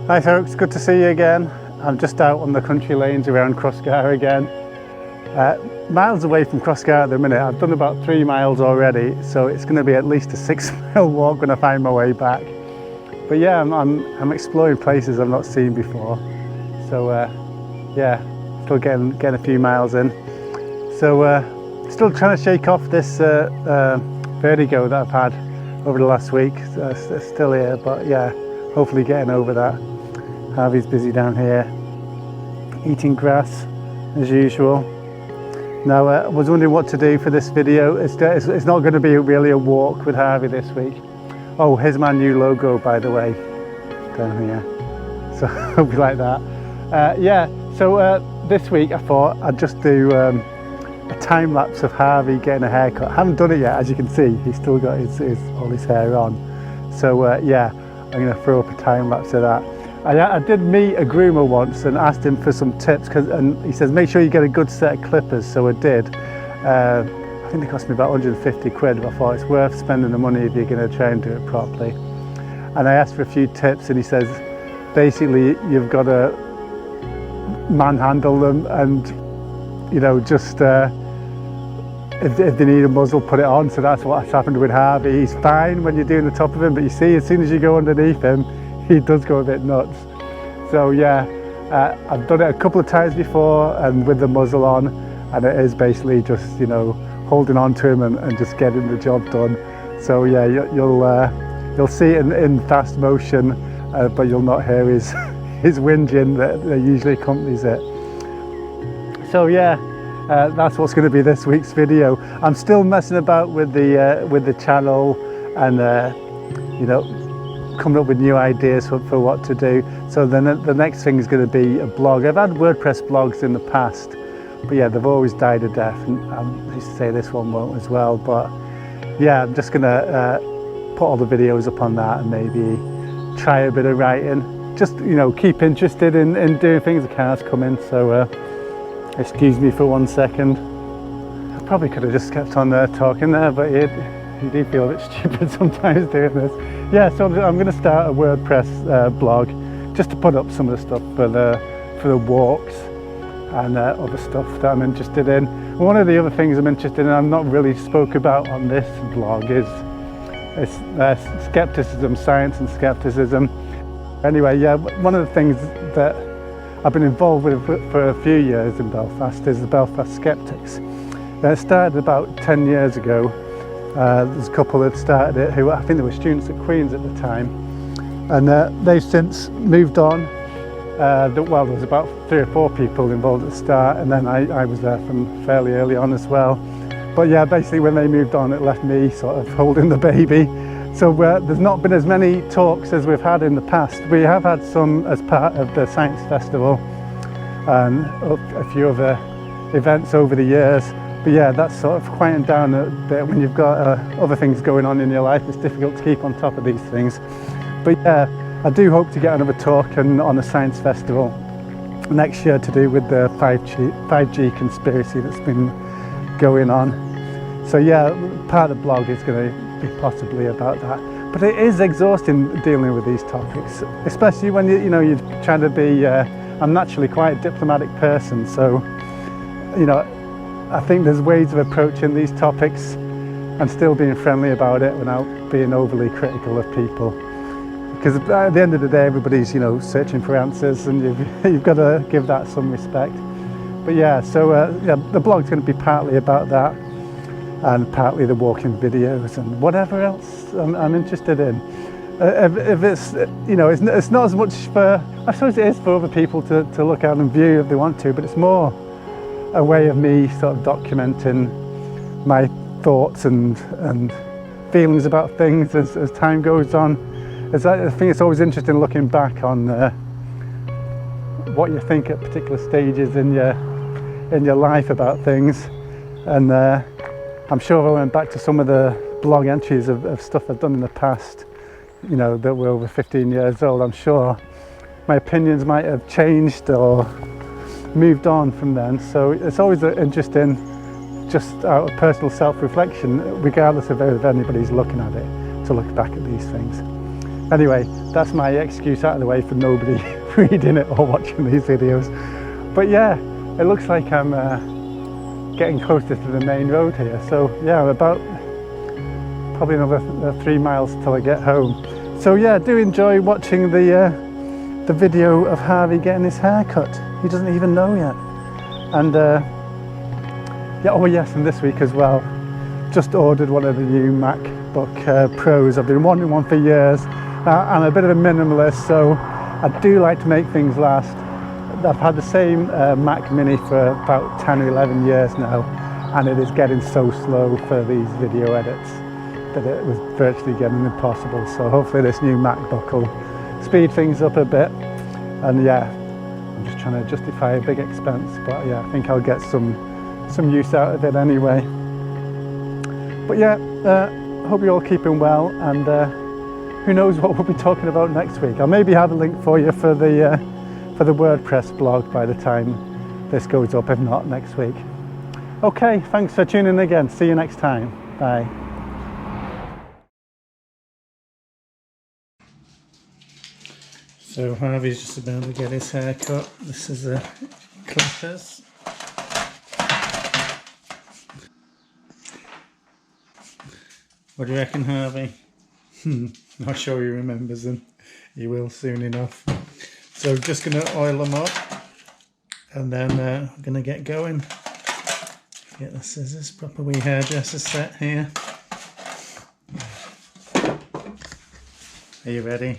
Hi folks, good to see you again. I'm just out on the country lanes around Crossgar again. Miles away from Crossgar at the minute. I've done about 3 miles already, so it's going to be at least a 6-mile walk when I find my way back. But yeah, I'm exploring places I've not seen before. So yeah, still getting a few miles in. So still trying to shake off this vertigo that I've had over the last week. It's still here, but yeah, hopefully getting over that. Harvey's busy down here, eating grass as usual. Now I was wondering what to do for this video. It's not going to be really a walk with Harvey this week. Oh, here's my new logo, by the way, down here. So hope you like that. Yeah, so this week I thought I'd just do a time lapse of Harvey getting a haircut. I haven't done it yet, as you can see. He's still got all his hair on. So yeah, I'm going to throw up a time lapse of that. I did meet a groomer once and asked him for some tips, and he says make sure you get a good set of clippers, so I did. I think they cost me about 150 quid, but I thought it's worth spending the money if you're going to try and do it properly. And I asked for a few tips, and he says basically you've got to manhandle them, and you know, just if they need a muzzle, put it on. So that's what's happened with Harvey. He's fine when you're doing the top of him, but you see, as soon as you go underneath him, he does go a bit nuts. So yeah, I've done it a couple of times before and with the muzzle on, and it is basically just, you know, holding on to him and just getting the job done. So yeah, you'll see it in fast motion, but you'll not hear his whinging that usually accompanies it. So yeah, that's what's going to be this week's video. I'm still messing about with the channel and you know, coming up with new ideas for what to do. So then the next thing is going to be a blog. I've had WordPress blogs in the past, but yeah, they've always died a death, and I used to say this one won't as well. But yeah, I'm just going to put all the videos up on that and maybe try a bit of writing. Just, you know, keep interested in doing things. The car's coming, so excuse me for 1 second. I probably could have just kept on talking there, but you do feel a bit stupid sometimes doing this. Yeah, so I'm going to start a WordPress blog just to put up some of the stuff for the walks and other stuff that I'm interested in. One of the other things I'm interested in, I've not really spoke about on this blog, is skepticism, science and skepticism. Anyway, yeah, one of the things that I've been involved with for a few years in Belfast is the Belfast Skeptics. It started about 10 years ago. There's a couple that started it who I think they were students at Queen's at the time, and they've since moved on. Well, there was about 3 or 4 people involved at the start, and then I was there from fairly early on as well. But yeah, basically when they moved on, it left me sort of holding the baby. So there's not been as many talks as we've had in the past. We have had some as part of the Science Festival and a few other events over the years. But yeah, that's sort of quieting down a bit when you've got other things going on in your life. It's difficult to keep on top of these things. But yeah, I do hope to get another talk on a Science Festival next year to do with the 5G conspiracy that's been going on. So yeah, part of the blog is going to be possibly about that. But it is exhausting dealing with these topics, especially when you're trying to be. I'm naturally quite a diplomatic person, so you know, I think there's ways of approaching these topics and still being friendly about it without being overly critical of people. Because at the end of the day, everybody's, you know, searching for answers, and you've got to give that some respect. But yeah, so yeah, the blog's going to be partly about that, and partly the walking videos and whatever else I'm interested in. If it's, you know, it's not as much for, I suppose it is for other people to look at and view if they want to, but it's more a way of me sort of documenting my thoughts and feelings about things as time goes on. I think it's always interesting looking back on what you think at particular stages in your life about things. And I'm sure if I went back to some of the blog entries of stuff I've done in the past, you know, that were over 15 years old, I'm sure my opinions might have changed or moved on from then. So it's always interesting, just out of personal self-reflection, regardless of if anybody's looking at it, to look back at these things. Anyway, that's my excuse out of the way for nobody reading it or watching these videos. But yeah, it looks like I'm getting closer to the main road here. So yeah, I'm about probably another 3 miles till I get home. So yeah, do enjoy watching the video of Harvey getting his hair cut. He doesn't even know yet. And yeah, oh yes, and this week as well, just ordered one of the new MacBook Pros. I've been wanting one for years. I'm a bit of a minimalist, so I do like to make things last. I've had the same Mac Mini for about 10 or 11 years now, and it is getting so slow for these video edits that it was virtually getting impossible. So hopefully this new MacBook will speed things up a bit. And yeah, I'm just trying to justify a big expense, but yeah, I think I'll get some use out of it anyway. But yeah, hope you're all keeping well, and who knows what we'll be talking about next week. I'll maybe have a link for you for the WordPress blog by the time this goes up, if not next week. Okay, thanks for tuning in again. See you next time. Bye. So Harvey's just about to get his hair cut. This is the clippers. What do you reckon, Harvey? Not sure he remembers them. He will soon enough. So just going to oil them up, and then I'm going to get going. Get the scissors, proper wee hairdresser set here. Are you ready?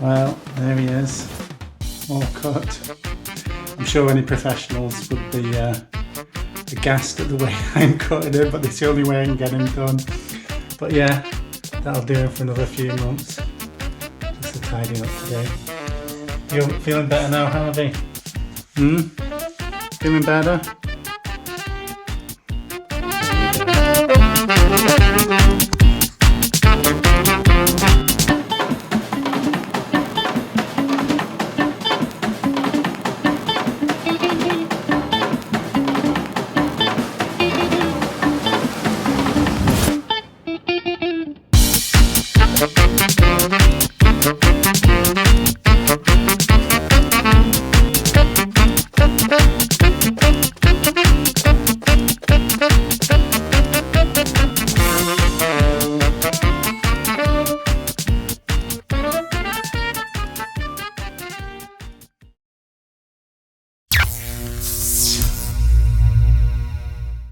Well, there he is, all cut. I'm sure any professionals would be aghast at the way I'm cutting it, but it's the only way I can get him done. But yeah, that'll do it for another few months. Just to tidy up today. You feeling better now, Harvey? Feeling better?